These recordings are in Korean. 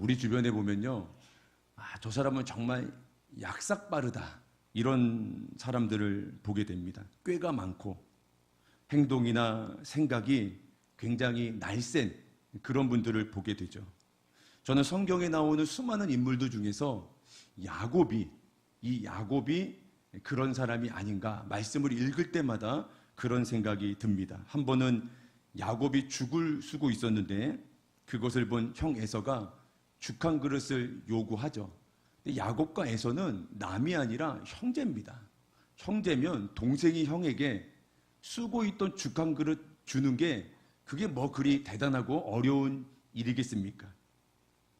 우리 주변에 보면요, 저 사람은 정말 약삭 빠르다, 이런 사람들을 보게 됩니다. 꾀가 많고 행동이나 생각이 굉장히 날쌘 그런 분들을 보게 되죠. 저는 성경에 나오는 수많은 인물들 중에서 야곱이 그런 사람이 아닌가, 말씀을 읽을 때마다 그런 생각이 듭니다. 한 번은 야곱이 죽을 쓰고 있었는데 그것을 본 형 에서가 죽 한 그릇을 요구하죠. 근데 야곱과 에서는 남이 아니라 형제입니다. 형제면 동생이 형에게 쓰고 있던 죽 한 그릇 주는 게 그게 뭐 그리 대단하고 어려운 일이겠습니까?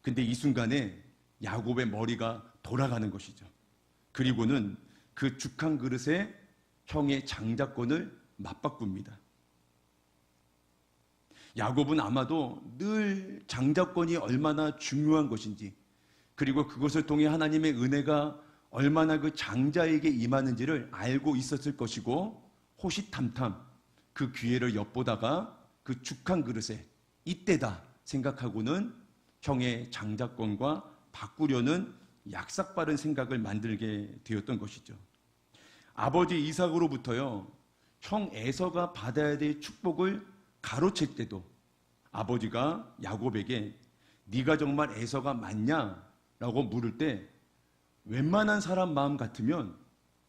근데 이 순간에 야곱의 머리가 돌아가는 것이죠. 그리고는 그 죽 한 그릇에 형의 장자권을 맞바꿉니다. 야곱은 아마도 늘 장자권이 얼마나 중요한 것인지, 그리고 그것을 통해 하나님의 은혜가 얼마나 그 장자에게 임하는지를 알고 있었을 것이고, 호시탐탐 그 기회를 엿보다가 그 죽 한 그릇에 이때다 생각하고는 형의 장자권과 바꾸려는 약삭빠른 생각을 만들게 되었던 것이죠. 아버지 이삭으로부터요, 형 에서가 받아야 될 축복을 가로챌 때도 아버지가 야곱에게 네가 정말 에서가 맞냐? 라고 물을 때 웬만한 사람 마음 같으면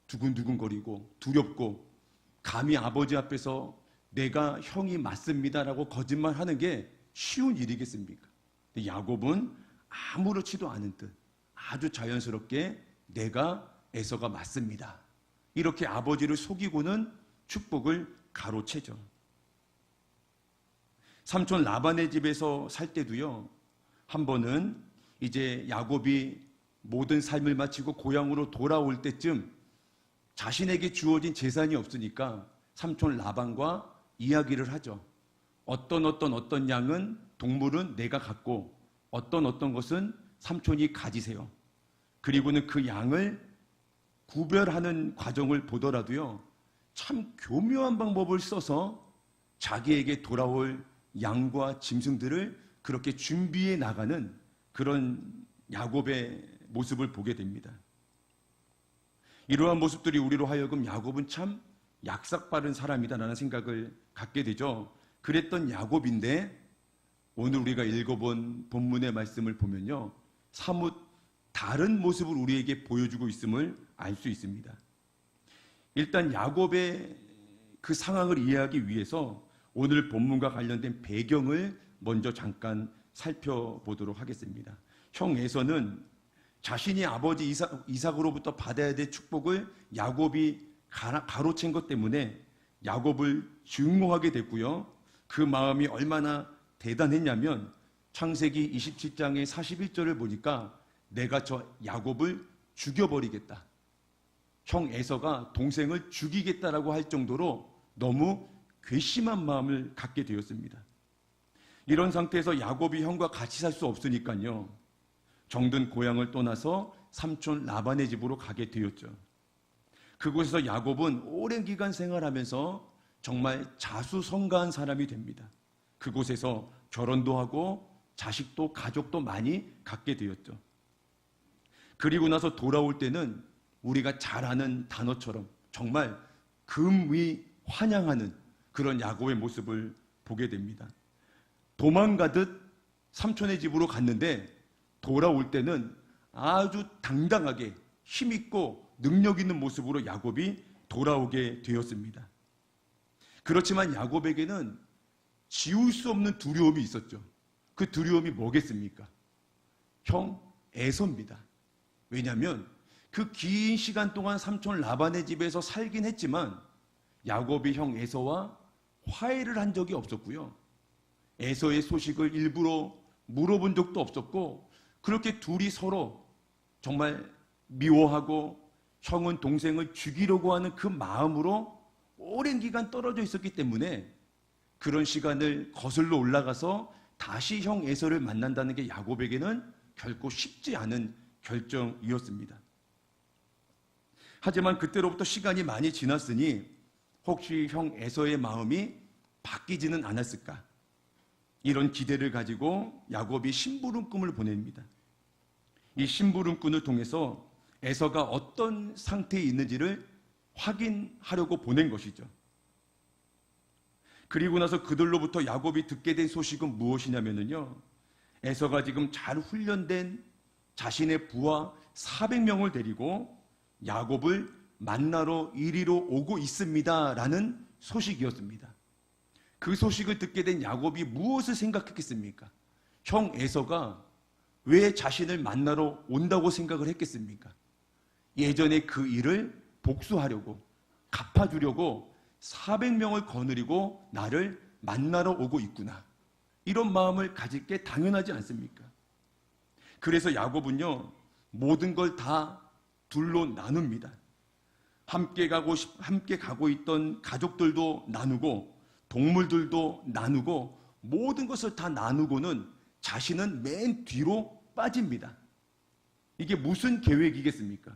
두근두근거리고 두렵고 감히 아버지 앞에서 내가 형이 맞습니다라고 거짓말하는 게 쉬운 일이겠습니까? 근데 야곱은 아무렇지도 않은 듯 아주 자연스럽게 내가 에서가 맞습니다, 이렇게 아버지를 속이고는 축복을 가로채죠. 삼촌 라반의 집에서 살 때도요, 한 번은 이제 야곱이 모든 삶을 마치고 고향으로 돌아올 때쯤 자신에게 주어진 재산이 없으니까 삼촌 라반과 이야기를 하죠. 어떤 양은, 동물은 내가 갖고 어떤 것은 삼촌이 가지세요. 그리고는 그 양을 구별하는 과정을 보더라도요, 참 교묘한 방법을 써서 자기에게 돌아올 양과 짐승들을 그렇게 준비해 나가는 그런 야곱의 모습을 보게 됩니다. 이러한 모습들이 우리로 하여금 야곱은 참 약삭빠른 사람이다라는 생각을 갖게 되죠. 그랬던 야곱인데 오늘 우리가 읽어본 본문의 말씀을 보면요, 사뭇 다른 모습을 우리에게 보여주고 있음을 알 수 있습니다. 일단 야곱의 그 상황을 이해하기 위해서 오늘 본문과 관련된 배경을 먼저 잠깐 살펴보도록 하겠습니다. 형 에서는 자신이 아버지 이삭으로부터 받아야 될 축복을 야곱이 가로챈 것 때문에 야곱을 증오하게 됐고요. 그 마음이 얼마나 대단했냐면 창세기 27장의 41절을 보니까 내가 저 야곱을 죽여버리겠다, 형 에서가 동생을 죽이겠다라고 할 정도로 너무 괘씸한 마음을 갖게 되었습니다. 이런 상태에서 야곱이 형과 같이 살 수 없으니까요, 정든 고향을 떠나서 삼촌 라반의 집으로 가게 되었죠. 그곳에서 야곱은 오랜 기간 생활하면서 정말 자수성가한 사람이 됩니다. 그곳에서 결혼도 하고 자식도 가족도 많이 갖게 되었죠. 그리고 나서 돌아올 때는 우리가 잘 아는 단어처럼 정말 금위 환영하는 그런 야곱의 모습을 보게 됩니다. 도망가듯 삼촌의 집으로 갔는데 돌아올 때는 아주 당당하게 힘있고 능력 있는 모습으로 야곱이 돌아오게 되었습니다. 그렇지만 야곱에게는 지울 수 없는 두려움이 있었죠. 그 두려움이 뭐겠습니까? 형 에서입니다. 왜냐하면 그 긴 시간 동안 삼촌 라반의 집에서 살긴 했지만 야곱이 형 에서와 화해를 한 적이 없었고요, 에서의 소식을 일부러 물어본 적도 없었고, 그렇게 둘이 서로 정말 미워하고 형은 동생을 죽이려고 하는 그 마음으로 오랜 기간 떨어져 있었기 때문에 그런 시간을 거슬러 올라가서 다시 형 에서를 만난다는 게 야곱에게는 결코 쉽지 않은 결정이었습니다. 하지만 그때로부터 시간이 많이 지났으니 혹시 형 에서의 마음이 바뀌지는 않았을까? 이런 기대를 가지고 야곱이 심부름꾼을 보냅니다. 이 심부름꾼을 통해서 에서가 어떤 상태에 있는지를 확인하려고 보낸 것이죠. 그리고 나서 그들로부터 야곱이 듣게 된 소식은 무엇이냐면요, 에서가 지금 잘 훈련된 자신의 부하 400명을 데리고 야곱을 만나러 이리로 오고 있습니다 라는 소식이었습니다. 그 소식을 듣게 된 야곱이 무엇을 생각했겠습니까? 형 에서가 왜 자신을 만나러 온다고 생각을 했겠습니까? 예전에 그 일을 복수하려고, 갚아주려고 400명을 거느리고 나를 만나러 오고 있구나, 이런 마음을 가질 게 당연하지 않습니까? 그래서 야곱은요, 모든 걸 다 둘로 나눕니다. 함께 가고 있던 가족들도 나누고 동물들도 나누고 모든 것을 다 나누고는 자신은 맨 뒤로 빠집니다. 이게 무슨 계획이겠습니까?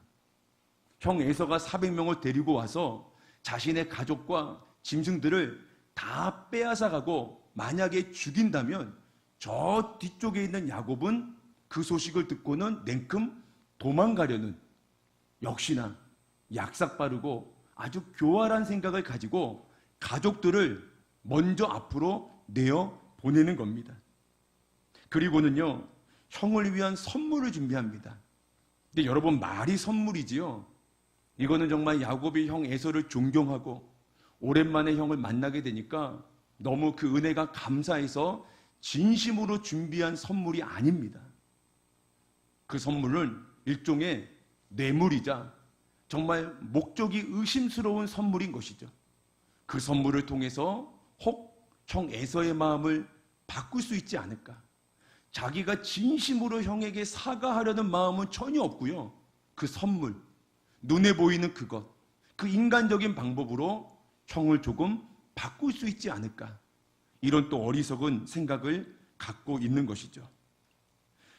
형 에서가 400명을 데리고 와서 자신의 가족과 짐승들을 다 빼앗아 가고 만약에 죽인다면 저 뒤쪽에 있는 야곱은 그 소식을 듣고는 냉큼 도망가려는, 역시나 약삭 빠르고 아주 교활한 생각을 가지고 가족들을 먼저 앞으로 내어 보내는 겁니다. 그리고는요, 형을 위한 선물을 준비합니다. 근데 여러분, 말이 선물이지요. 이거는 정말 야곱이 형 에서를 존경하고 오랜만에 형을 만나게 되니까 너무 그 은혜가 감사해서 진심으로 준비한 선물이 아닙니다. 그 선물은 일종의 뇌물이자 정말 목적이 의심스러운 선물인 것이죠. 그 선물을 통해서 혹 형 에서의 마음을 바꿀 수 있지 않을까. 자기가 진심으로 형에게 사과하려는 마음은 전혀 없고요. 그 선물, 눈에 보이는 그것, 그 인간적인 방법으로 형을 조금 바꿀 수 있지 않을까. 이런 또 어리석은 생각을 갖고 있는 것이죠.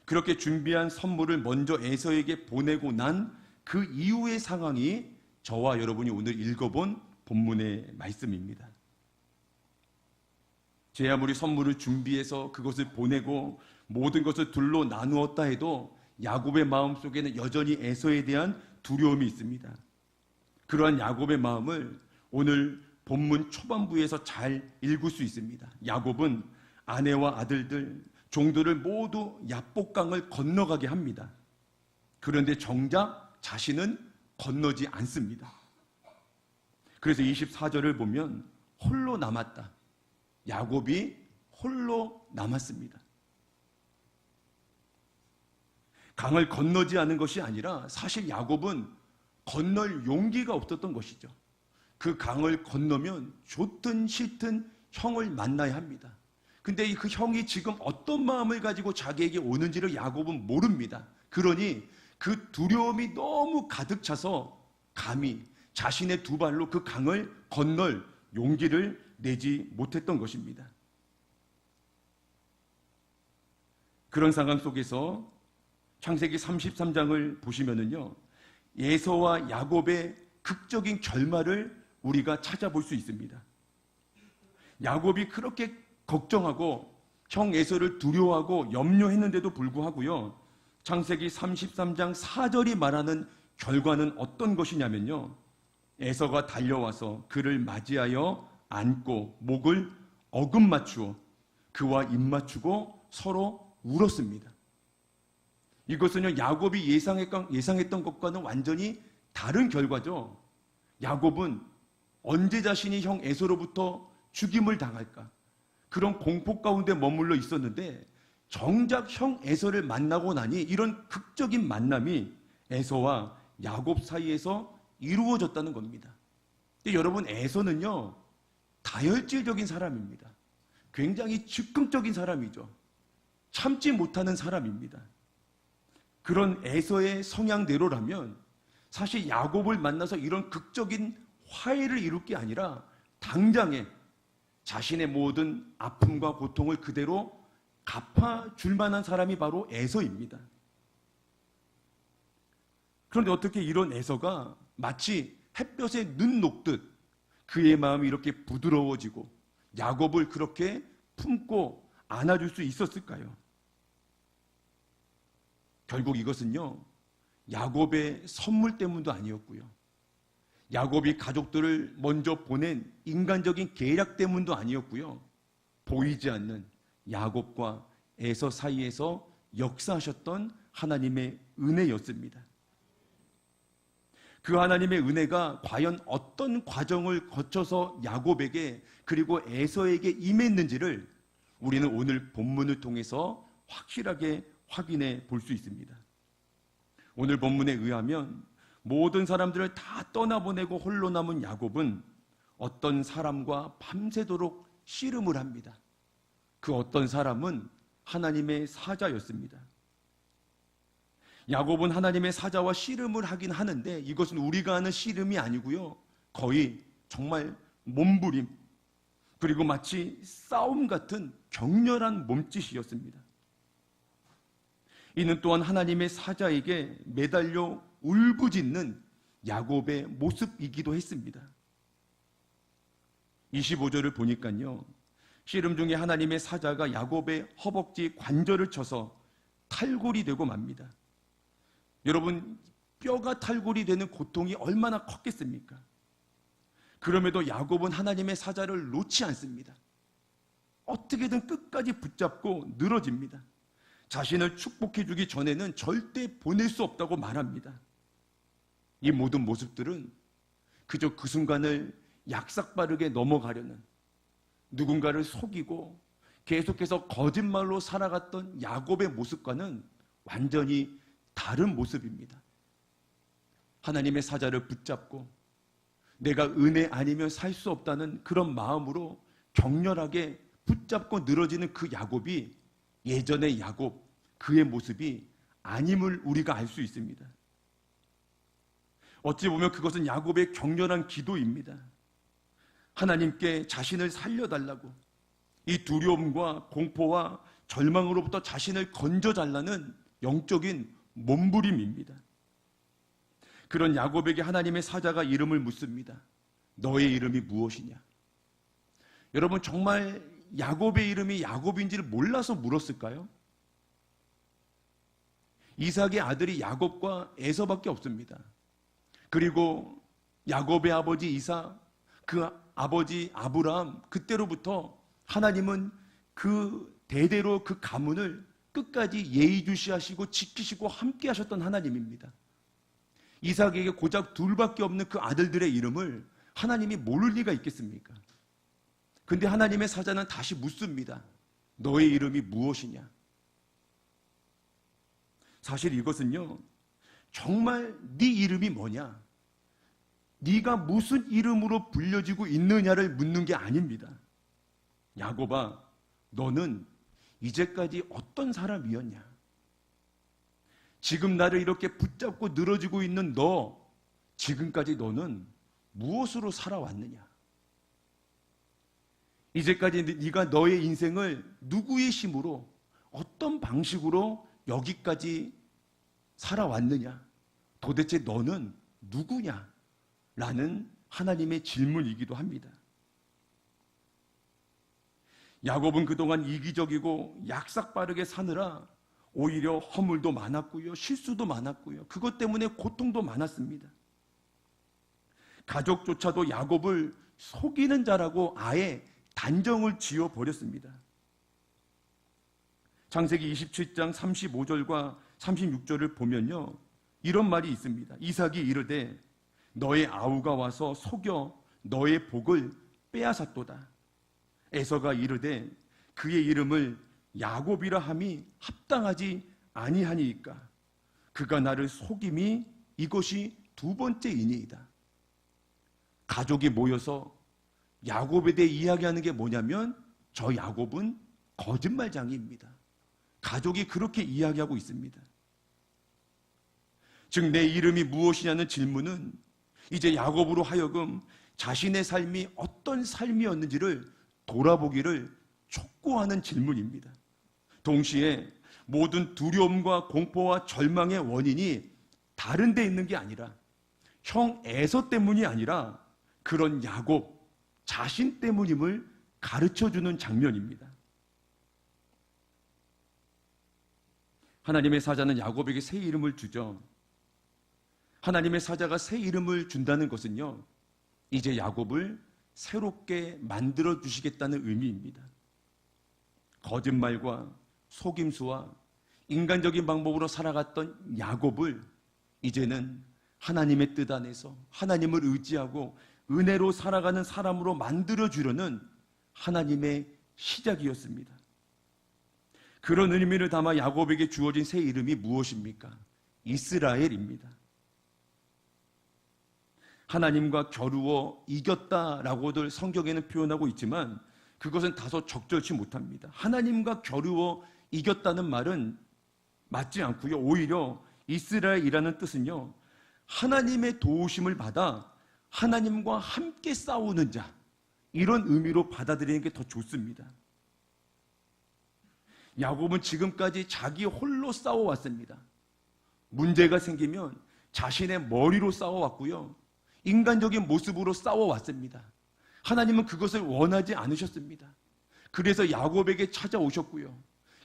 그렇게 준비한 선물을 먼저 에서에게 보내고 난 그 이후의 상황이 저와 여러분이 오늘 읽어본 본문의 말씀입니다. 제 아무리 선물을 준비해서 그것을 보내고 모든 것을 둘로 나누었다 해도 야곱의 마음속에는 여전히 에서에 대한 두려움이 있습니다. 그러한 야곱의 마음을 오늘 본문 초반부에서 잘 읽을 수 있습니다. 야곱은 아내와 아들들, 종들을 모두 야복강을 건너가게 합니다. 그런데 정작 자신은 건너지 않습니다. 그래서 24절을 보면 홀로 남았다. 야곱이 홀로 남았습니다. 강을 건너지 않은 것이 아니라 사실 야곱은 건널 용기가 없었던 것이죠. 그 강을 건너면 좋든 싫든 형을 만나야 합니다. 근데 그 형이 지금 어떤 마음을 가지고 자기에게 오는지를 야곱은 모릅니다. 그러니 그 두려움이 너무 가득 차서 감히 자신의 두 발로 그 강을 건널 용기를 내지 못했던 것입니다. 그런 상황 속에서 창세기 33장을 보시면은요, 에서와 야곱의 극적인 결말을 우리가 찾아볼 수 있습니다. 야곱이 그렇게 걱정하고 형 에서를 두려워하고 염려했는데도 불구하고요, 창세기 33장 4절이 말하는 결과는 어떤 것이냐면요, 에서가 달려와서 그를 맞이하여 안고 목을 어금 맞추어 그와 입 맞추고 서로 울었습니다. 이것은요, 야곱이 예상했던 것과는 완전히 다른 결과죠. 야곱은 언제 자신이 형 에서로부터 죽임을 당할까, 그런 공포 가운데 머물러 있었는데 정작 형 에서를 만나고 나니 이런 극적인 만남이 에서와 야곱 사이에서 이루어졌다는 겁니다. 근데 여러분, 에서는요, 다혈질적인 사람입니다. 굉장히 즉흥적인 사람이죠. 참지 못하는 사람입니다. 그런 에서의 성향대로라면 사실 야곱을 만나서 이런 극적인 화해를 이룰 게 아니라 당장에 자신의 모든 아픔과 고통을 그대로 갚아줄 만한 사람이 바로 에서입니다. 그런데 어떻게 이런 에서가 마치 햇볕에 눈 녹듯 그의 마음이 이렇게 부드러워지고 야곱을 그렇게 품고 안아줄 수 있었을까요? 결국 이것은요, 야곱의 선물 때문도 아니었고요, 야곱이 가족들을 먼저 보낸 인간적인 계략 때문도 아니었고요, 보이지 않는 야곱과 에서 사이에서 역사하셨던 하나님의 은혜였습니다. 그 하나님의 은혜가 과연 어떤 과정을 거쳐서 야곱에게 그리고 에서에게 임했는지를 우리는 오늘 본문을 통해서 확실하게 확인해 볼 수 있습니다. 오늘 본문에 의하면 모든 사람들을 다 떠나보내고 홀로 남은 야곱은 어떤 사람과 밤새도록 씨름을 합니다. 그 어떤 사람은 하나님의 사자였습니다. 야곱은 하나님의 사자와 씨름을 하긴 하는데 이것은 우리가 아는 씨름이 아니고요, 거의 정말 몸부림, 그리고 마치 싸움 같은 격렬한 몸짓이었습니다. 이는 또한 하나님의 사자에게 매달려 울부짖는 야곱의 모습이기도 했습니다. 25절을 보니까요, 씨름 중에 하나님의 사자가 야곱의 허벅지 관절을 쳐서 탈골이 되고 맙니다. 여러분, 뼈가 탈골이 되는 고통이 얼마나 컸겠습니까? 그럼에도 야곱은 하나님의 사자를 놓지 않습니다. 어떻게든 끝까지 붙잡고 늘어집니다. 자신을 축복해 주기 전에는 절대 보낼 수 없다고 말합니다. 이 모든 모습들은 그저 그 순간을 약삭빠르게 넘어가려는, 누군가를 속이고 계속해서 거짓말로 살아갔던 야곱의 모습과는 완전히 다른 모습입니다. 하나님의 사자를 붙잡고 내가 은혜 아니면 살 수 없다는 그런 마음으로 격렬하게 붙잡고 늘어지는 그 야곱이 예전의 야곱, 그의 모습이 아님을 우리가 알 수 있습니다. 어찌 보면 그것은 야곱의 격렬한 기도입니다. 하나님께 자신을 살려달라고, 이 두려움과 공포와 절망으로부터 자신을 건져달라는 영적인 몸부림입니다. 그런 야곱에게 하나님의 사자가 이름을 묻습니다. 너의 이름이 무엇이냐? 여러분, 정말 야곱의 이름이 야곱인지를 몰라서 물었을까요? 이삭의 아들이 야곱과 에서밖에 없습니다. 그리고 야곱의 아버지 이삭, 그 아버지 아브라함, 그때로부터 하나님은 그 대대로 그 가문을 끝까지 예의주시하시고 지키시고 함께 하셨던 하나님입니다. 이삭에게 고작 둘밖에 없는 그 아들들의 이름을 하나님이 모를 리가 있겠습니까? 근데 하나님의 사자는 다시 묻습니다. 너의 이름이 무엇이냐? 사실 이것은요, 정말 네 이름이 뭐냐? 네가 무슨 이름으로 불려지고 있느냐를 묻는 게 아닙니다. 야곱아, 너는 이제까지 어떤 사람이었냐? 지금 나를 이렇게 붙잡고 늘어지고 있는 너, 지금까지 너는 무엇으로 살아왔느냐? 이제까지 네가 너의 인생을 누구의 힘으로, 어떤 방식으로 여기까지 살아왔느냐? 도대체 너는 누구냐? 라는 하나님의 질문이기도 합니다. 야곱은 그동안 이기적이고 약삭빠르게 사느라 오히려 허물도 많았고요, 실수도 많았고요, 그것 때문에 고통도 많았습니다. 가족조차도 야곱을 속이는 자라고 아예 단정을 지어버렸습니다. 창세기 27장 35절과 36절을 보면요, 이런 말이 있습니다. 이삭이 이르되 너의 아우가 와서 속여 너의 복을 빼앗았도다. 에서가 이르되 그의 이름을 야곱이라 함이 합당하지 아니하니이까 그가 나를 속임이 이것이 두 번째이니이다. 가족이 모여서 야곱에 대해 이야기하는 게 뭐냐면 저 야곱은 거짓말장이입니다. 가족이 그렇게 이야기하고 있습니다. 즉 내 이름이 무엇이냐는 질문은 이제 야곱으로 하여금 자신의 삶이 어떤 삶이었는지를 돌아보기를 촉구하는 질문입니다. 동시에 모든 두려움과 공포와 절망의 원인이 다른 데 있는 게 아니라 형 에서 때문이 아니라 그런 야곱 자신 때문임을 가르쳐주는 장면입니다. 하나님의 사자는 야곱에게 새 이름을 주죠. 하나님의 사자가 새 이름을 준다는 것은요, 이제 야곱을 새롭게 만들어 주시겠다는 의미입니다. 거짓말과 속임수와 인간적인 방법으로 살아갔던 야곱을 이제는 하나님의 뜻 안에서 하나님을 의지하고 은혜로 살아가는 사람으로 만들어 주려는 하나님의 시작이었습니다. 그런 의미를 담아 야곱에게 주어진 새 이름이 무엇입니까? 이스라엘입니다. 하나님과 겨루어 이겼다라고들 성경에는 표현하고 있지만 그것은 다소 적절치 못합니다. 하나님과 겨루어 이겼다는 말은 맞지 않고요. 오히려 이스라엘이라는 뜻은요, 하나님의 도우심을 받아 하나님과 함께 싸우는 자, 이런 의미로 받아들이는 게 더 좋습니다. 야곱은 지금까지 자기 홀로 싸워왔습니다. 문제가 생기면 자신의 머리로 싸워왔고요, 인간적인 모습으로 싸워왔습니다. 하나님은 그것을 원하지 않으셨습니다. 그래서 야곱에게 찾아오셨고요,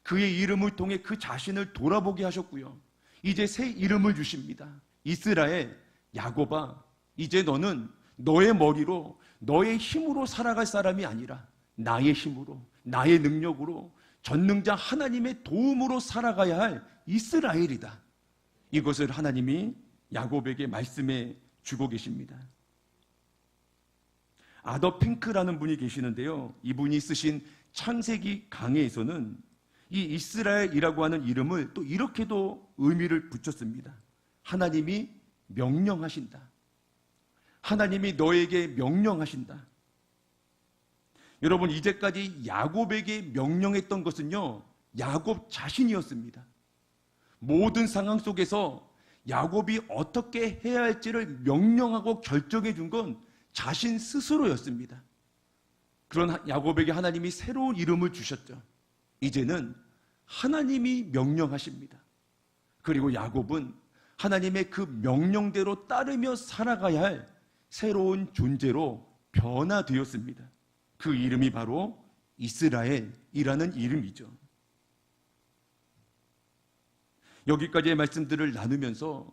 그의 이름을 통해 그 자신을 돌아보게 하셨고요, 이제 새 이름을 주십니다. 이스라엘, 야곱아, 이제 너는 너의 머리로, 너의 힘으로 살아갈 사람이 아니라 나의 힘으로, 나의 능력으로, 전능자 하나님의 도움으로 살아가야 할 이스라엘이다. 이것을 하나님이 야곱에게 말씀해 주고 계십니다. 아더 핑크라는 분이 계시는데요, 이분이 쓰신 창세기 강해에서는 이 이스라엘이라고 하는 이름을 또 이렇게도 의미를 붙였습니다. 하나님이 명령하신다. 하나님이 너에게 명령하신다. 여러분, 이제까지 야곱에게 명령했던 것은요, 야곱 자신이었습니다. 모든 상황 속에서 야곱이 어떻게 해야 할지를 명령하고 결정해 준 건 자신 스스로였습니다. 그런 야곱에게 하나님이 새로운 이름을 주셨죠. 이제는 하나님이 명령하십니다. 그리고 야곱은 하나님의 그 명령대로 따르며 살아가야 할 새로운 존재로 변화되었습니다. 그 이름이 바로 이스라엘이라는 이름이죠. 여기까지의 말씀들을 나누면서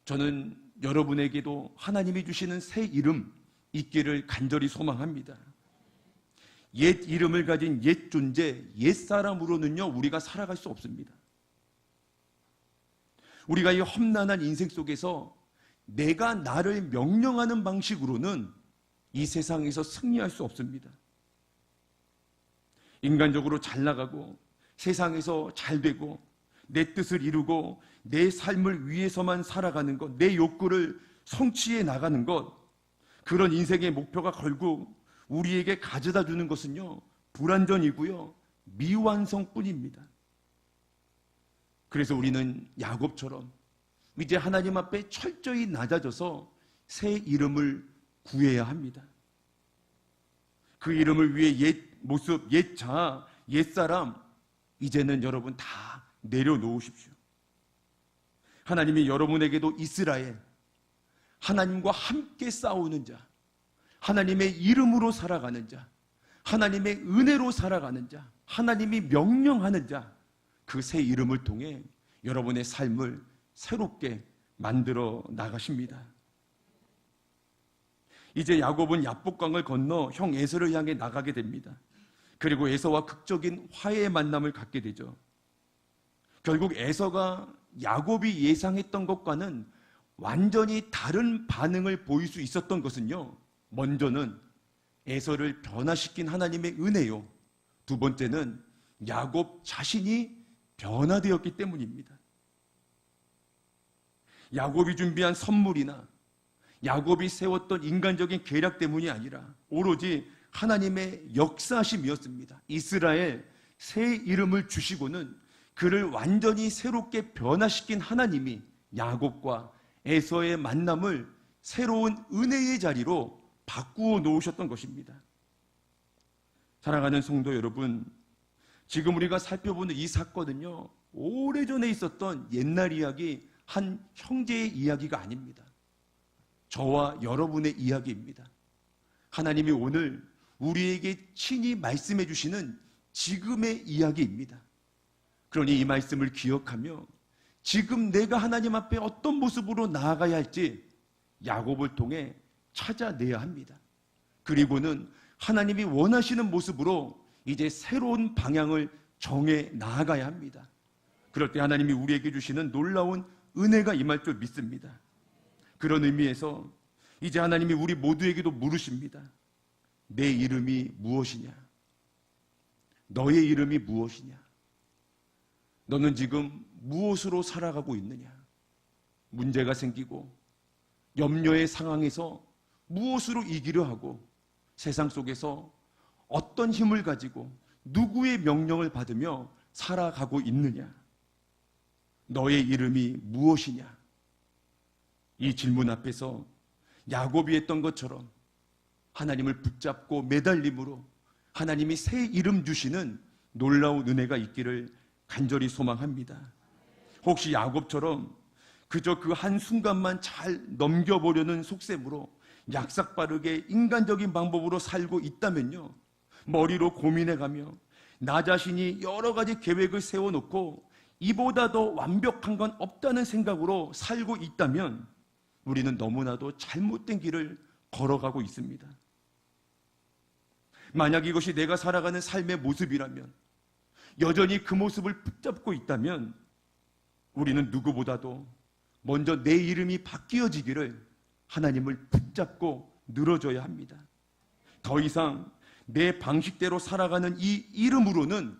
저는 여러분에게도 하나님이 주시는 새 이름 있기를 간절히 소망합니다. 옛 이름을 가진 옛 존재, 옛 사람으로는요, 우리가 살아갈 수 없습니다. 우리가 이 험난한 인생 속에서 내가 나를 명령하는 방식으로는 이 세상에서 승리할 수 없습니다. 인간적으로 잘 나가고 세상에서 잘 되고 내 뜻을 이루고 내 삶을 위해서만 살아가는 것, 내 욕구를 성취해 나가는 것, 그런 인생의 목표가 결국 우리에게 가져다 주는 것은요, 불완전이고요, 미완성뿐입니다. 그래서 우리는 야곱처럼 이제 하나님 앞에 철저히 낮아져서 새 이름을 구해야 합니다. 그 이름을 위해 옛 모습, 옛 자아, 옛 사람, 이제는 여러분 다 내려놓으십시오. 하나님이 여러분에게도 이스라엘, 하나님과 함께 싸우는 자, 하나님의 이름으로 살아가는 자, 하나님의 은혜로 살아가는 자, 하나님이 명령하는 자, 그 새 이름을 통해 여러분의 삶을 새롭게 만들어 나가십니다. 이제 야곱은 야복강을 건너 형 에서를 향해 나가게 됩니다. 그리고 에서와 극적인 화해의 만남을 갖게 되죠. 결국 에서가 야곱이 예상했던 것과는 완전히 다른 반응을 보일 수 있었던 것은요, 먼저는 에서를 변화시킨 하나님의 은혜요, 두 번째는 야곱 자신이 변화되었기 때문입니다. 야곱이 준비한 선물이나 야곱이 세웠던 인간적인 계략 때문이 아니라 오로지 하나님의 역사심이었습니다. 이스라엘, 새 이름을 주시고는 그를 완전히 새롭게 변화시킨 하나님이 야곱과 에서의 만남을 새로운 은혜의 자리로 바꾸어 놓으셨던 것입니다. 사랑하는 성도 여러분, 지금 우리가 살펴보는 이 사건은요, 오래전에 있었던 옛날 이야기, 한 형제의 이야기가 아닙니다. 저와 여러분의 이야기입니다. 하나님이 오늘 우리에게 친히 말씀해 주시는 지금의 이야기입니다. 그러니 이 말씀을 기억하며 지금 내가 하나님 앞에 어떤 모습으로 나아가야 할지 야곱을 통해 찾아내야 합니다. 그리고는 하나님이 원하시는 모습으로 이제 새로운 방향을 정해 나아가야 합니다. 그럴 때 하나님이 우리에게 주시는 놀라운 은혜가 임할 줄 믿습니다. 그런 의미에서 이제 하나님이 우리 모두에게도 물으십니다. 내 이름이 무엇이냐? 너의 이름이 무엇이냐? 너는 지금 무엇으로 살아가고 있느냐? 문제가 생기고 염려의 상황에서 무엇으로 이기려 하고 세상 속에서 어떤 힘을 가지고 누구의 명령을 받으며 살아가고 있느냐? 너의 이름이 무엇이냐? 이 질문 앞에서 야곱이 했던 것처럼 하나님을 붙잡고 매달림으로 하나님이 새 이름 주시는 놀라운 은혜가 있기를 간절히 소망합니다. 혹시 야곱처럼 그저 그 한순간만 잘 넘겨보려는 속셈으로 약삭빠르게 인간적인 방법으로 살고 있다면요, 머리로 고민해가며 나 자신이 여러 가지 계획을 세워놓고 이보다 더 완벽한 건 없다는 생각으로 살고 있다면 우리는 너무나도 잘못된 길을 걸어가고 있습니다. 만약 이것이 내가 살아가는 삶의 모습이라면, 여전히 그 모습을 붙잡고 있다면 우리는 누구보다도 먼저 내 이름이 바뀌어지기를 하나님을 붙잡고 늘어져야 합니다. 더 이상 내 방식대로 살아가는 이 이름으로는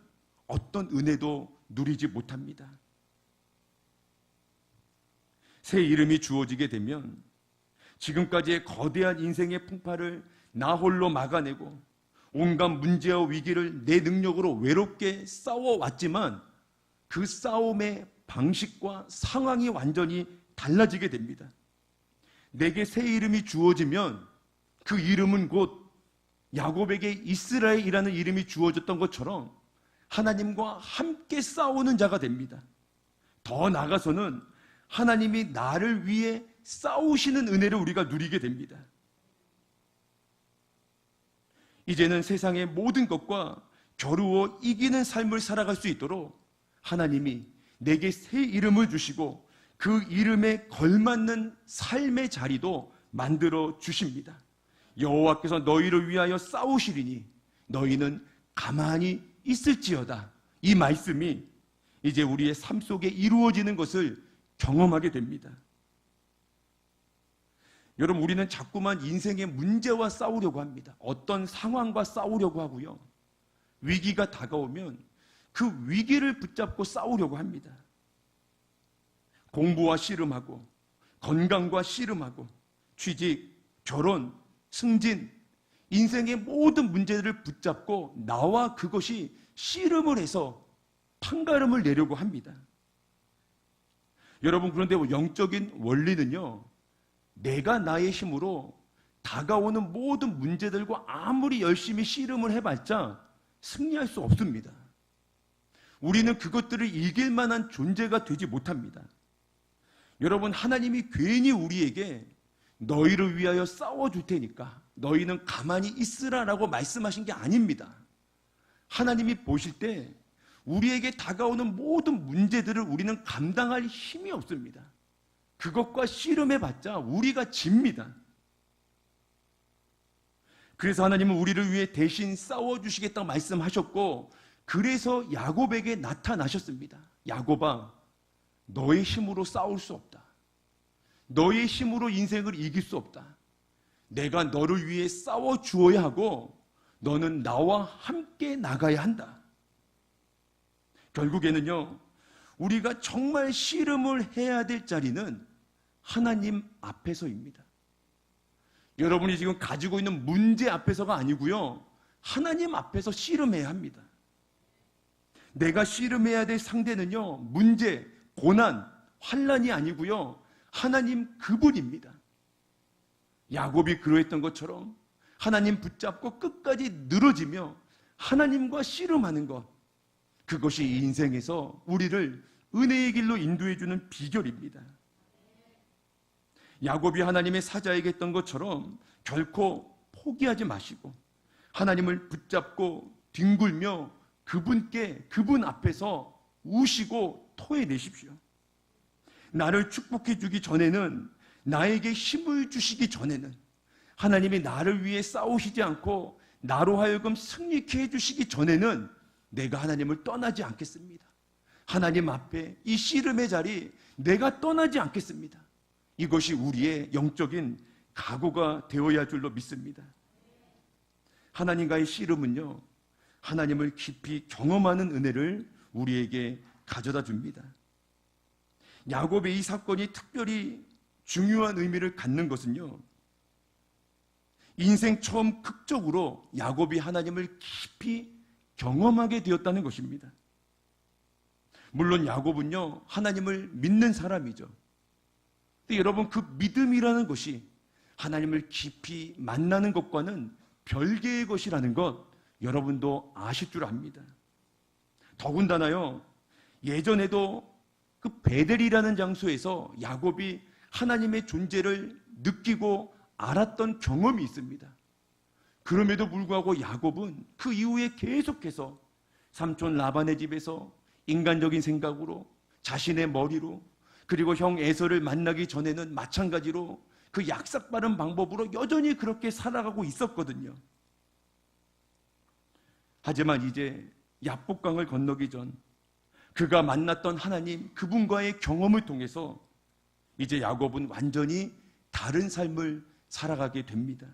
어떤 은혜도 누리지 못합니다. 새 이름이 주어지게 되면 지금까지의 거대한 인생의 풍파를 나 홀로 막아내고 온갖 문제와 위기를 내 능력으로 외롭게 싸워왔지만 그 싸움의 방식과 상황이 완전히 달라지게 됩니다. 내게 새 이름이 주어지면 그 이름은 곧 야곱에게 이스라엘이라는 이름이 주어졌던 것처럼 하나님과 함께 싸우는 자가 됩니다. 더 나아가서는 하나님이 나를 위해 싸우시는 은혜를 우리가 누리게 됩니다. 이제는 세상의 모든 것과 겨루어 이기는 삶을 살아갈 수 있도록 하나님이 내게 새 이름을 주시고 그 이름에 걸맞는 삶의 자리도 만들어 주십니다. 여호와께서 너희를 위하여 싸우시리니 너희는 가만히 있을지어다. 이 말씀이 이제 우리의 삶 속에 이루어지는 것을 경험하게 됩니다. 여러분, 우리는 자꾸만 인생의 문제와 싸우려고 합니다. 어떤 상황과 싸우려고 하고요, 위기가 다가오면 그 위기를 붙잡고 싸우려고 합니다. 공부와 씨름하고 건강과 씨름하고 취직, 결혼, 승진, 인생의 모든 문제들을 붙잡고 나와 그것이 씨름을 해서 판가름을 내려고 합니다. 여러분, 그런데 영적인 원리는요, 내가 나의 힘으로 다가오는 모든 문제들과 아무리 열심히 씨름을 해봤자 승리할 수 없습니다. 우리는 그것들을 이길 만한 존재가 되지 못합니다. 여러분, 하나님이 괜히 우리에게 너희를 위하여 싸워줄 테니까 너희는 가만히 있으라라고 말씀하신 게 아닙니다. 하나님이 보실 때 우리에게 다가오는 모든 문제들을 우리는 감당할 힘이 없습니다. 그것과 씨름해봤자 우리가 집니다. 그래서 하나님은 우리를 위해 대신 싸워주시겠다고 말씀하셨고, 그래서 야곱에게 나타나셨습니다. 야곱아, 너의 힘으로 싸울 수 없다. 너의 힘으로 인생을 이길 수 없다. 내가 너를 위해 싸워주어야 하고 너는 나와 함께 나가야 한다. 결국에는요, 우리가 정말 씨름을 해야 될 자리는 하나님 앞에서입니다. 여러분이 지금 가지고 있는 문제 앞에서가 아니고요, 하나님 앞에서 씨름해야 합니다. 내가 씨름해야 될 상대는요, 문제, 고난, 환난이 아니고요, 하나님 그분입니다. 야곱이 그러했던 것처럼 하나님 붙잡고 끝까지 늘어지며 하나님과 씨름하는 것, 그것이 인생에서 우리를 은혜의 길로 인도해주는 비결입니다. 야곱이 하나님의 사자에게 했던 것처럼 결코 포기하지 마시고 하나님을 붙잡고 뒹굴며 그분 앞에서 우시고 토해내십시오. 나를 축복해 주기 전에는, 나에게 힘을 주시기 전에는 하나님이 나를 위해 싸우시지 않고 나로 하여금 승리케 해주시기 전에는 내가 하나님을 떠나지 않겠습니다. 하나님 앞에 이 씨름의 자리 내가 떠나지 않겠습니다. 이것이 우리의 영적인 각오가 되어야 할 줄로 믿습니다. 하나님과의 씨름은요, 하나님을 깊이 경험하는 은혜를 우리에게 가져다 줍니다. 야곱의 이 사건이 특별히 중요한 의미를 갖는 것은요, 인생 처음 극적으로 야곱이 하나님을 깊이 경험하게 되었다는 것입니다. 물론 야곱은요, 하나님을 믿는 사람이죠. 근데 여러분, 그 믿음이라는 것이 하나님을 깊이 만나는 것과는 별개의 것이라는 것 여러분도 아실 줄 압니다. 더군다나요, 예전에도 그 베델이라는 장소에서 야곱이 하나님의 존재를 느끼고 알았던 경험이 있습니다. 그럼에도 불구하고 야곱은 그 이후에 계속해서 삼촌 라반의 집에서 인간적인 생각으로, 자신의 머리로, 그리고 형 에서를 만나기 전에는 마찬가지로 그 약삭빠른 방법으로 여전히 그렇게 살아가고 있었거든요. 하지만 이제 야복강을 건너기 전 그가 만났던 하나님, 그분과의 경험을 통해서 이제 야곱은 완전히 다른 삶을 살아가게 됩니다.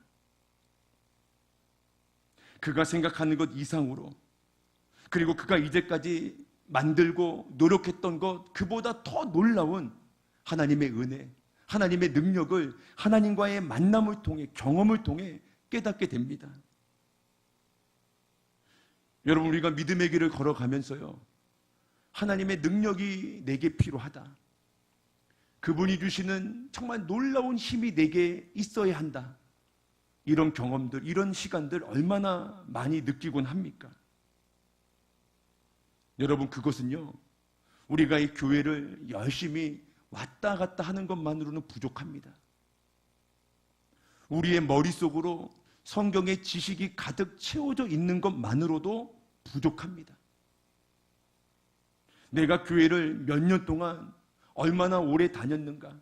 그가 생각하는 것 이상으로, 그리고 그가 이제까지 만들고 노력했던 것 그보다 더 놀라운 하나님의 은혜, 하나님의 능력을 하나님과의 만남을 통해, 경험을 통해 깨닫게 됩니다. 여러분, 우리가 믿음의 길을 걸어가면서요, 하나님의 능력이 내게 필요하다, 그분이 주시는 정말 놀라운 힘이 내게 있어야 한다, 이런 경험들, 이런 시간들 얼마나 많이 느끼곤 합니까? 여러분, 그것은요, 우리가 이 교회를 열심히 왔다 갔다 하는 것만으로는 부족합니다. 우리의 머릿속으로 성경의 지식이 가득 채워져 있는 것만으로도 부족합니다. 내가 교회를 몇 년 동안 얼마나 오래 다녔는가,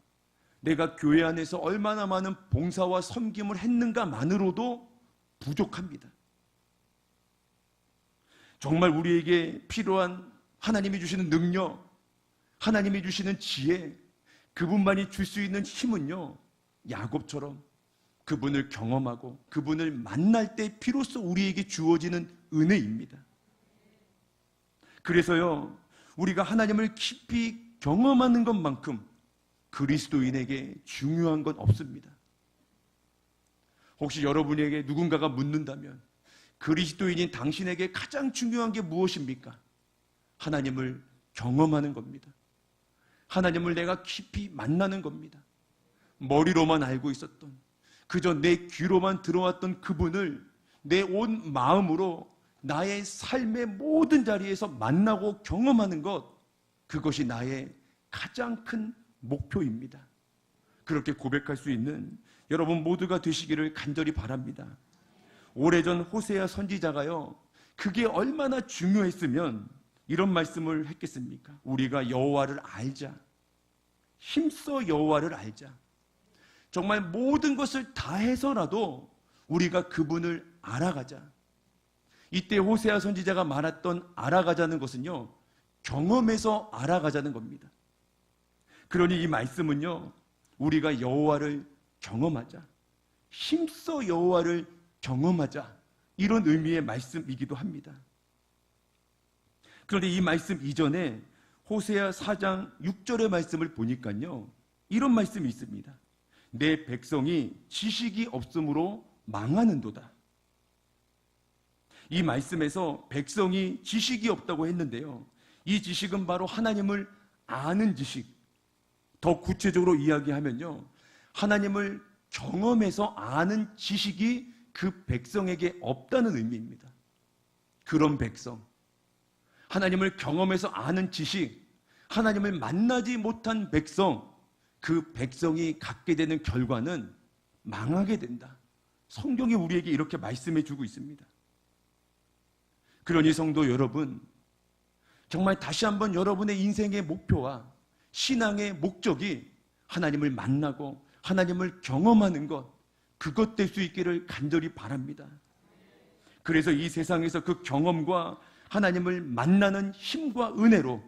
내가 교회 안에서 얼마나 많은 봉사와 섬김을 했는가만으로도 부족합니다. 정말 우리에게 필요한 하나님이 주시는 능력, 하나님이 주시는 지혜, 그분만이 줄 수 있는 힘은요, 야곱처럼 그분을 경험하고 그분을 만날 때 비로소 우리에게 주어지는 은혜입니다. 그래서요, 우리가 하나님을 깊이 경험하는 것만큼 그리스도인에게 중요한 건 없습니다. 혹시 여러분에게 누군가가 묻는다면 그리스도인인 당신에게 가장 중요한 게 무엇입니까? 하나님을 경험하는 겁니다. 하나님을 내가 깊이 만나는 겁니다. 머리로만 알고 있었던, 그저 내 귀로만 들어왔던 그분을 내 온 마음으로 나의 삶의 모든 자리에서 만나고 경험하는 것, 그것이 나의 가장 큰 목표입니다. 그렇게 고백할 수 있는 여러분 모두가 되시기를 간절히 바랍니다. 오래전 호세아 선지자가요, 그게 얼마나 중요했으면 이런 말씀을 했겠습니까? 우리가 여호와를 알자, 힘써 여호와를 알자. 정말 모든 것을 다해서라도 우리가 그분을 알아가자. 이때 호세아 선지자가 말했던 알아가자는 것은요, 경험에서 알아가자는 겁니다. 그러니 이 말씀은요, 우리가 여호와를 경험하자, 힘써 여호와를 경험하자, 이런 의미의 말씀이기도 합니다. 그런데 이 말씀 이전에 호세아 4장 6절의 말씀을 보니까요, 이런 말씀이 있습니다. 내 백성이 지식이 없으므로 망하는도다. 이 말씀에서 백성이 지식이 없다고 했는데요, 이 지식은 바로 하나님을 아는 지식. 더 구체적으로 이야기하면요, 하나님을 경험해서 아는 지식이 그 백성에게 없다는 의미입니다. 그런 백성, 하나님을 경험해서 아는 지식, 하나님을 만나지 못한 백성, 그 백성이 갖게 되는 결과는 망하게 된다. 성경이 우리에게 이렇게 말씀해 주고 있습니다. 그러니 성도 여러분, 정말 다시 한번 여러분의 인생의 목표와 신앙의 목적이 하나님을 만나고 하나님을 경험하는 것, 그것 될 수 있기를 간절히 바랍니다. 그래서 이 세상에서 그 경험과 하나님을 만나는 힘과 은혜로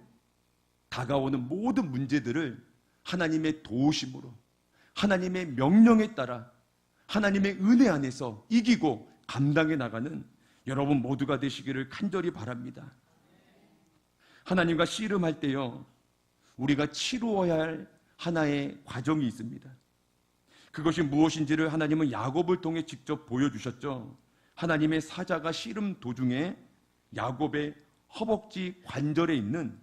다가오는 모든 문제들을 하나님의 도우심으로, 하나님의 명령에 따라 하나님의 은혜 안에서 이기고 감당해 나가는 여러분 모두가 되시기를 간절히 바랍니다. 하나님과 씨름할 때요, 우리가 치루어야 할 하나의 과정이 있습니다. 그것이 무엇인지를 하나님은 야곱을 통해 직접 보여주셨죠. 하나님의 사자가 씨름 도중에 야곱의 허벅지 관절에 있는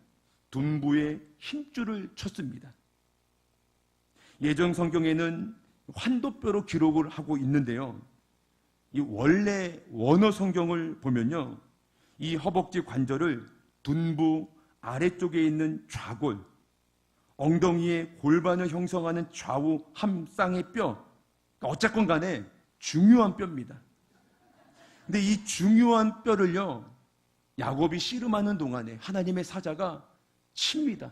둔부의 힘줄을 쳤습니다. 예전 성경에는 환도뼈로 기록을 하고 있는데요, 이 원래 원어 성경을 보면요, 이 허벅지 관절을 둔부 아래쪽에 있는 좌골, 엉덩이의 골반을 형성하는 좌우 함쌍의 뼈, 어쨌건 간에 중요한 뼈입니다. 근데 이 중요한 뼈를요, 야곱이 씨름하는 동안에 하나님의 사자가 칩니다.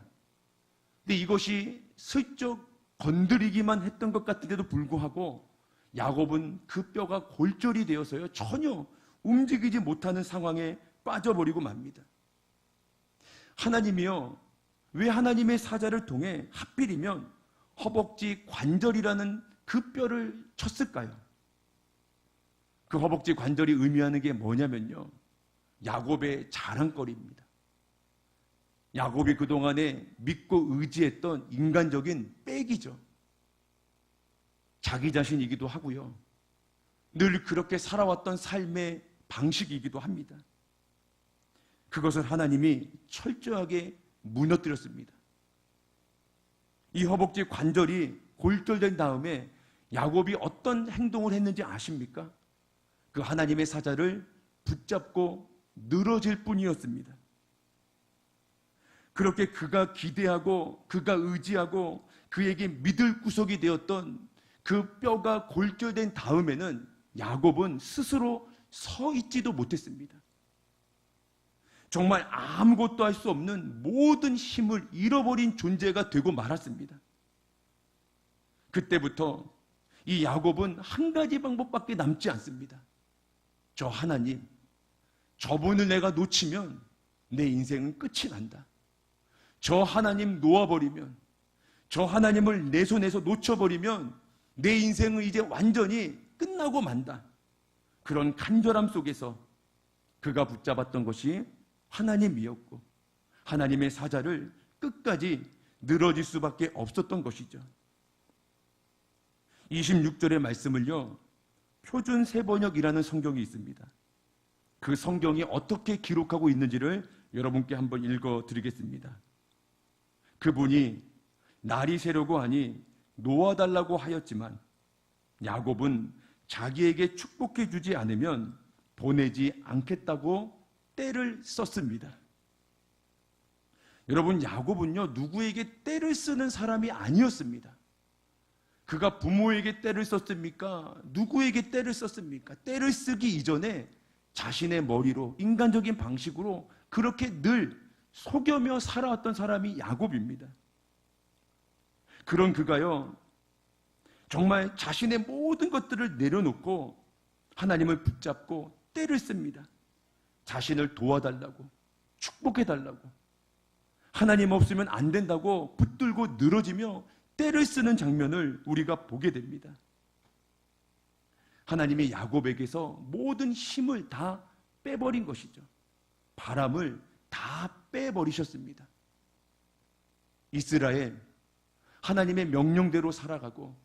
근데 이것이 슬쩍 건드리기만 했던 것 같은데도 불구하고 야곱은 그 뼈가 골절이 되어서요, 전혀 움직이지 못하는 상황에 빠져버리고 맙니다. 하나님이요, 왜 하나님의 사자를 통해 하필이면 허벅지 관절이라는 그 뼈를 쳤을까요? 그 허벅지 관절이 의미하는 게 뭐냐면요, 야곱의 자랑거리입니다. 야곱이 그동안에 믿고 의지했던 인간적인 백이죠. 자기 자신이기도 하고요, 늘 그렇게 살아왔던 삶의 방식이기도 합니다. 그것을 하나님이 철저하게 무너뜨렸습니다. 이 허벅지 관절이 골절된 다음에 야곱이 어떤 행동을 했는지 아십니까? 그 하나님의 사자를 붙잡고 늘어질 뿐이었습니다. 그렇게 그가 기대하고 그가 의지하고 그에게 믿을 구석이 되었던 그 뼈가 골절된 다음에는 야곱은 스스로 서 있지도 못했습니다. 정말 아무것도 할 수 없는 모든 힘을 잃어버린 존재가 되고 말았습니다. 그때부터 이 야곱은 한 가지 방법밖에 남지 않습니다. 저 하나님, 저분을 내가 놓치면 내 인생은 끝이 난다. 저 하나님 놓아버리면, 저 하나님을 내 손에서 놓쳐버리면 내 인생은 이제 완전히 끝나고 만다. 그런 간절함 속에서 그가 붙잡았던 것이 하나님이었고, 하나님의 사자를 끝까지 늘어질 수밖에 없었던 것이죠. 26절의 말씀을요, 표준 세번역이라는 성경이 있습니다. 그 성경이 어떻게 기록하고 있는지를 여러분께 한번 읽어드리겠습니다. 그분이 날이 새려고 하니 놓아달라고 하였지만 야곱은 자기에게 축복해 주지 않으면 보내지 않겠다고 때를 썼습니다. 여러분, 야곱은요, 누구에게 때를 쓰는 사람이 아니었습니다. 그가 부모에게 때를 썼습니까? 누구에게 때를 썼습니까? 때를 쓰기 이전에 자신의 머리로, 인간적인 방식으로 그렇게 늘 속여며 살아왔던 사람이 야곱입니다. 그런 그가요, 정말 자신의 모든 것들을 내려놓고 하나님을 붙잡고 때를 씁니다. 자신을 도와달라고, 축복해달라고, 하나님 없으면 안 된다고 붙들고 늘어지며 때를 쓰는 장면을 우리가 보게 됩니다. 하나님이 야곱에게서 모든 힘을 다 빼버린 것이죠. 바람을 다 빼버리셨습니다. 이스라엘, 하나님의 명령대로 살아가고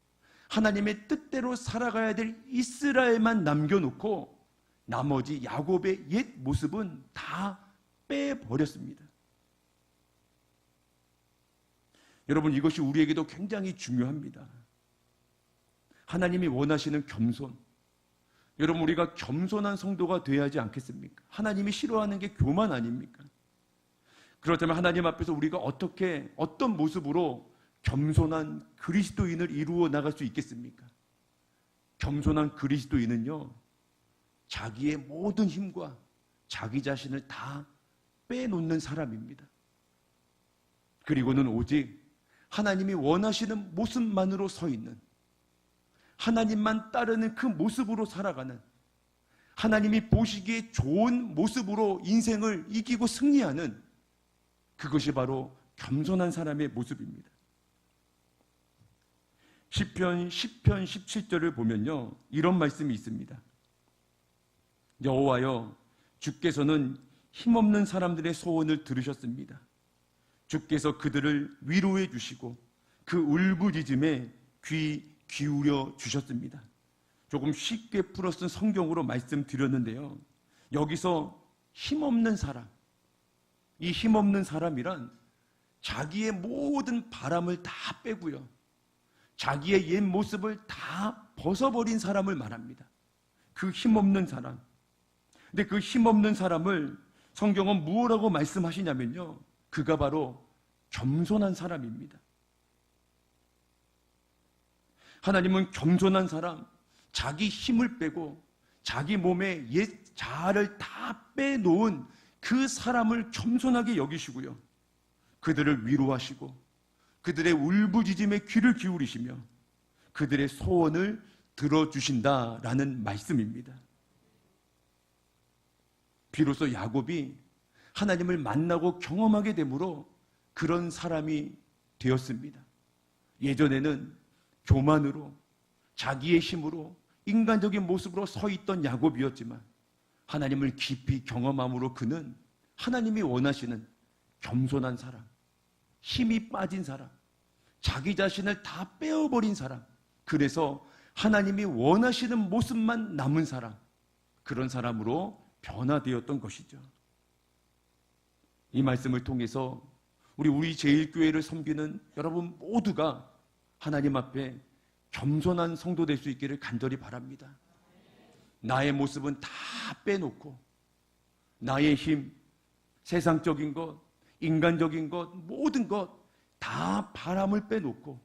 하나님의 뜻대로 살아가야 될 이스라엘만 남겨놓고 나머지 야곱의 옛 모습은 다 빼버렸습니다. 여러분, 이것이 우리에게도 굉장히 중요합니다. 하나님이 원하시는 겸손. 여러분, 우리가 겸손한 성도가 되어야 하지 않겠습니까? 하나님이 싫어하는 게 교만 아닙니까? 그렇다면 하나님 앞에서 우리가 어떻게, 어떤 모습으로 겸손한 그리스도인을 이루어 나갈 수 있겠습니까? 겸손한 그리스도인은요, 자기의 모든 힘과 자기 자신을 다 빼놓는 사람입니다. 그리고는 오직 하나님이 원하시는 모습만으로 서 있는, 하나님만 따르는 그 모습으로 살아가는, 하나님이 보시기에 좋은 모습으로 인생을 이기고 승리하는, 그것이 바로 겸손한 사람의 모습입니다. 시편 10편 17절을 보면요, 이런 말씀이 있습니다. 여호와여, 주께서는 힘없는 사람들의 소원을 들으셨습니다. 주께서 그들을 위로해 주시고 그 울부짖음에 귀 기울여 주셨습니다. 조금 쉽게 풀어 쓴 성경으로 말씀드렸는데요, 여기서 힘없는 사람, 이 힘없는 사람이란 자기의 모든 바람을 다 빼고요, 자기의 옛 모습을 다 벗어버린 사람을 말합니다. 그 힘없는 사람. 근데 그 힘없는 사람을 성경은 무엇라고 말씀하시냐면요, 그가 바로 겸손한 사람입니다. 하나님은 겸손한 사람, 자기 힘을 빼고 자기 몸에 옛 자아를 다 빼놓은 그 사람을 겸손하게 여기시고요, 그들을 위로하시고 그들의 울부짖음에 귀를 기울이시며 그들의 소원을 들어주신다라는 말씀입니다. 비로소 야곱이 하나님을 만나고 경험하게 되므로 그런 사람이 되었습니다. 예전에는 교만으로 자기의 힘으로 인간적인 모습으로 서 있던 야곱이었지만 하나님을 깊이 경험함으로 그는 하나님이 원하시는 겸손한 사람, 힘이 빠진 사람, 자기 자신을 다 빼어버린 사람, 그래서 하나님이 원하시는 모습만 남은 사람, 그런 사람으로 변화되었던 것이죠. 이 말씀을 통해서 우리 제일교회를 섬기는 여러분 모두가 하나님 앞에 겸손한 성도 될 수 있기를 간절히 바랍니다. 나의 모습은 다 빼놓고 나의 힘, 세상적인 것, 인간적인 것, 모든 것 다 바람을 빼놓고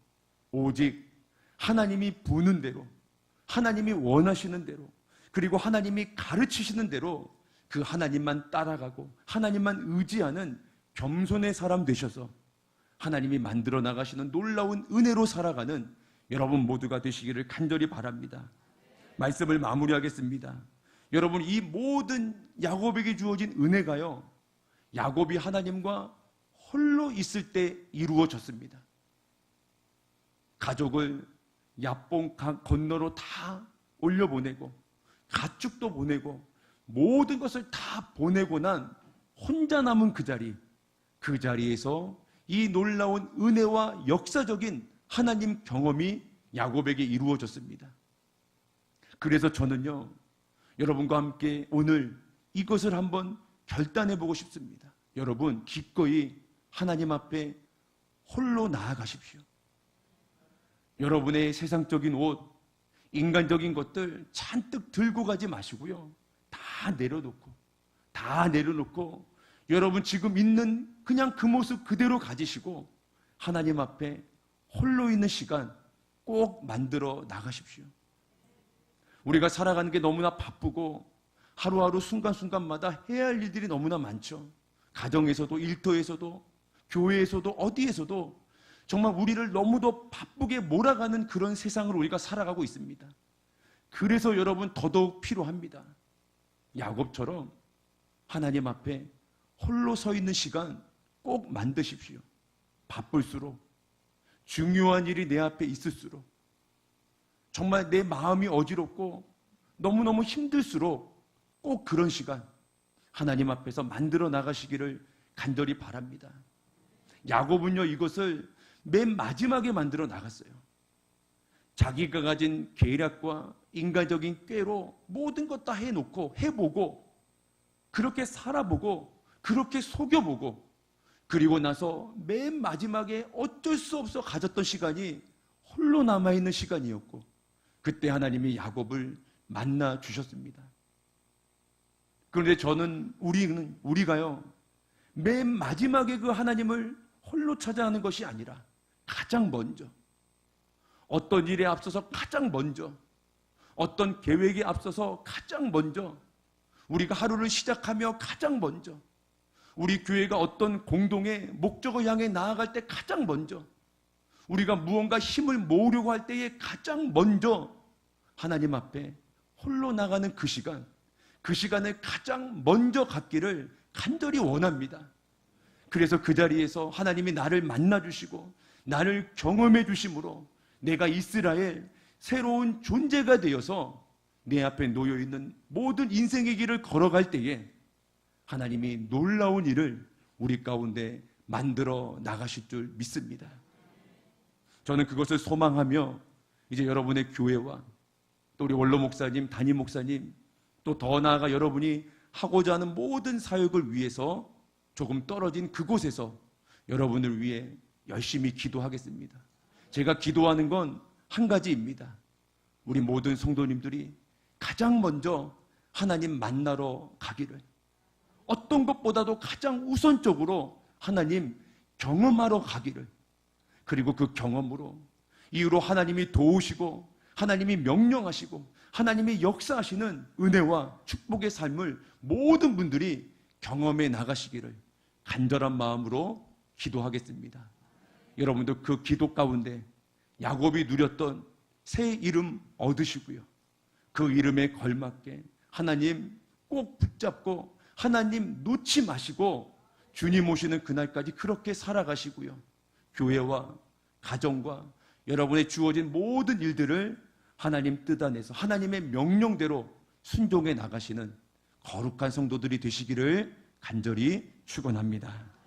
오직 하나님이 부는 대로, 하나님이 원하시는 대로, 그리고 하나님이 가르치시는 대로 그 하나님만 따라가고 하나님만 의지하는 겸손의 사람 되셔서 하나님이 만들어 나가시는 놀라운 은혜로 살아가는 여러분 모두가 되시기를 간절히 바랍니다. 말씀을 마무리하겠습니다. 여러분, 이 모든 야곱에게 주어진 은혜가요, 야곱이 하나님과 홀로 있을 때 이루어졌습니다. 가족을 야뽕 건너로 다 올려보내고 가축도 보내고 모든 것을 다 보내고 난 혼자 남은 그 자리에서 이 놀라운 은혜와 역사적인 하나님 경험이 야곱에게 이루어졌습니다. 그래서 저는요, 여러분과 함께 오늘 이것을 한번 결단해 보고 싶습니다. 여러분, 기꺼이 하나님 앞에 홀로 나아가십시오. 여러분의 세상적인 옷, 인간적인 것들 잔뜩 들고 가지 마시고요, 다 내려놓고 여러분 지금 있는 그냥 그 모습 그대로 가지시고 하나님 앞에 홀로 있는 시간 꼭 만들어 나가십시오. 우리가 살아가는 게 너무나 바쁘고 하루하루 순간순간마다 해야 할 일들이 너무나 많죠. 가정에서도, 일터에서도, 교회에서도, 어디에서도 정말 우리를 너무도 바쁘게 몰아가는 그런 세상을 우리가 살아가고 있습니다. 그래서 여러분 더더욱 필요합니다. 야곱처럼 하나님 앞에 홀로 서 있는 시간 꼭 만드십시오. 바쁠수록, 중요한 일이 내 앞에 있을수록, 정말 내 마음이 어지럽고 너무너무 힘들수록 꼭 그런 시간 하나님 앞에서 만들어 나가시기를 간절히 바랍니다. 야곱은요, 이것을 맨 마지막에 만들어 나갔어요. 자기가 가진 계략과 인간적인 꾀로 모든 것 다 해놓고 해보고 그렇게 살아보고 그렇게 속여보고 그리고 나서 맨 마지막에 어쩔 수 없어 가졌던 시간이 홀로 남아있는 시간이었고 그때 하나님이 야곱을 만나 주셨습니다. 그런데 저는 우리가요, 맨 마지막에 그 하나님을 홀로 찾아가는 것이 아니라 가장 먼저, 어떤 일에 앞서서 가장 먼저, 어떤 계획에 앞서서 가장 먼저, 우리가 하루를 시작하며 가장 먼저, 우리 교회가 어떤 공동의 목적을 향해 나아갈 때 가장 먼저, 우리가 무언가 힘을 모으려고 할 때에 가장 먼저 하나님 앞에 홀로 나가는 그 시간을 가장 먼저 갖기를 간절히 원합니다. 그래서 그 자리에서 하나님이 나를 만나주시고 나를 경험해 주심으로 내가 이스라엘 새로운 존재가 되어서 내 앞에 놓여있는 모든 인생의 길을 걸어갈 때에 하나님이 놀라운 일을 우리 가운데 만들어 나가실 줄 믿습니다. 저는 그것을 소망하며 이제 여러분의 교회와 또 우리 원로 목사님, 담임 목사님, 또 더 나아가 여러분이 하고자 하는 모든 사역을 위해서 조금 떨어진 그곳에서 여러분을 위해 열심히 기도하겠습니다. 제가 기도하는 건 한 가지입니다. 우리 모든 성도님들이 가장 먼저 하나님 만나러 가기를, 어떤 것보다도 가장 우선적으로 하나님 경험하러 가기를, 그리고 그 경험으로 이후로 하나님이 도우시고 하나님이 명령하시고 하나님이 역사하시는 은혜와 축복의 삶을 모든 분들이 경험해 나가시기를 간절한 마음으로 기도하겠습니다. 여러분도 그 기도 가운데 야곱이 누렸던 새 이름 얻으시고요, 그 이름에 걸맞게 하나님 꼭 붙잡고 하나님 놓지 마시고 주님 오시는 그날까지 그렇게 살아가시고요, 교회와 가정과 여러분의 주어진 모든 일들을 하나님 뜻 안에서 하나님의 명령대로 순종해 나가시는 거룩한 성도들이 되시기를 간절히 축원합니다.